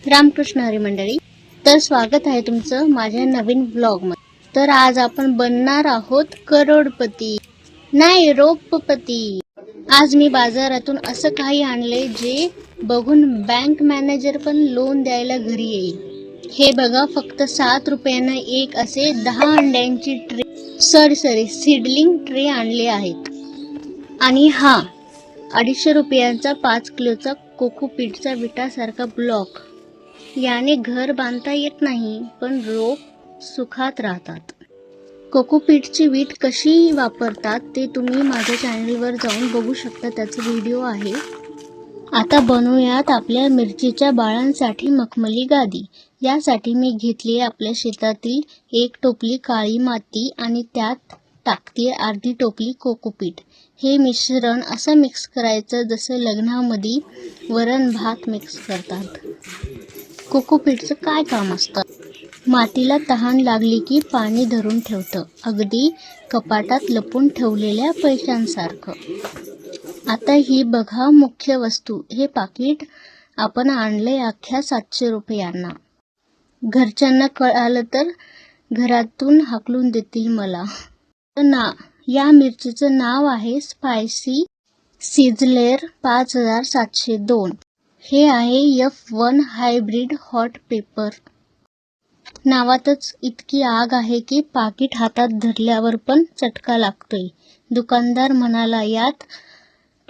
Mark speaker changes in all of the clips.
Speaker 1: रामकृष्ण हरी मंडळी, तर स्वागत आहे तुमचं माझ्या नवीन ब्लॉग मध्ये। तर आज आपण बनणार आहोत करोडपती, नाही रोपपती। आज मी बाजारातून असं काही आणले जे बघून बँक मॅनेजर पण लोन द्यायला घरी येईल। हे बघा, फक्त 7 रुपयांना एक असे 10 अंड्यांची ट्रे सीडलिंग ट्रे आणले आहेत। आणि हा 250 रुपयांचा 5 किलोचा कोकोपीटचा विटासारखा ब्लॉक। याने घर बांधता येत नाही, पण रोप सुखात राहतात। कोकोपीटची वीट कशी वापरतात ते तुम्ही माझ्या चॅनलवर जाऊन बघू शकता, त्याचा व्हिडिओ आहे। आता बनवूयात आपल्या मिरचीच्या बाळांसाठी मखमली गादी। यासाठी मी घेतली आपल्या शेतातील 1 टोपली काळी माती आणि त्यात टाकते अर्धी टोपली कोकोपीट। हे मिश्रण असं मिक्स करायचं जसं लग्नामध्ये वरण भात मिक्स करतात। कोकोपीटचं काय काम असतं? मातीला तहान लागली की पाणी धरून ठेवतं, अगदी कपाटात लपून ठेवलेल्या पैशांसारखं। आता ही बघा मुख्य वस्तू। हे पाकिट आपण आणलंय अख्ख्या 700 रुपयांना। घरच्यांना कळालं तर घरातून हाकलून देतील मला। या मिरचीचं नाव आहे स्पायसी सिझलर 5702। हे आहे F1 हायब्रिड हॉट पेपर। नावातच इतकी आग आहे की पाकिट हातात धरल्यावर पण चटका लागतोय। दुकानदार म्हणाला, यात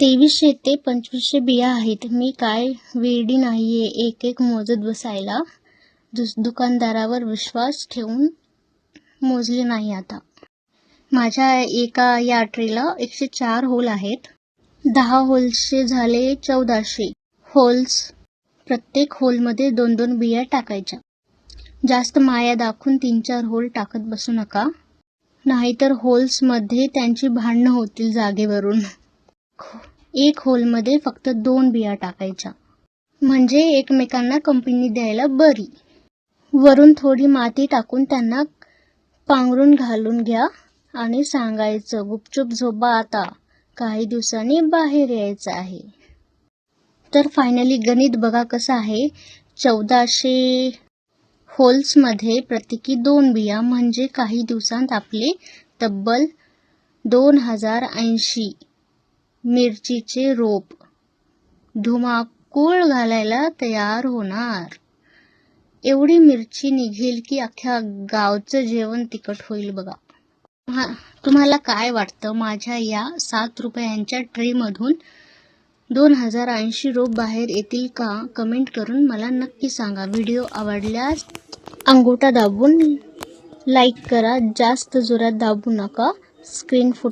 Speaker 1: 2300 ते 2500 बिया आहेत। मी काय वेडी नाहीये एक एक मोजत बसायला। दुकानदारावर विश्वास ठेवून मोजले नाही। आता माझ्या या ट्रेला 104 होल आहेत। 10 होल्सचे झाले 1400 होल्स। प्रत्येक होलमध्ये 2-2 बिया टाकायच्या। जास्त माया दाखवून 3-4 होल टाकत बसू नका, नाहीतर होल्समध्ये त्यांची भांडणं होतील जागेवरून। 1 होलमध्ये फक्त 2 बिया टाकायच्या, म्हणजे एकमेकांना कंपनी द्यायला बरी। वरून थोडी माती टाकून त्यांना पांघरून घालून घ्या आणि सांगायचं, गुपचूप झोपा आता, काही दिवसांनी बाहेर यायचं आहे। तर फायनली गणित बघा कसं आहे। 1400 होल्समध्ये प्रत्येकी 2 बिया, म्हणजे काही दिवसांत आपले तब्बल 2080 मिरचीचे रोप धुमाकूळ घालायला तयार होणार। एवढी मिरची निघेल की अख्ख्या गावचं जेवण तिखट होईल बघा। तुम्हाला काय वाटतं, माझ्या या 7 रुपयांच्या ट्रेमधून 2080 रोप बाहेर येतील का? कमेंट करून मला नक्की सांगा। व्हिडिओ आवडल्यास अंगठा दाबून लाईक करा, जास्त जोरात दाबू नका, स्क्रीन फुट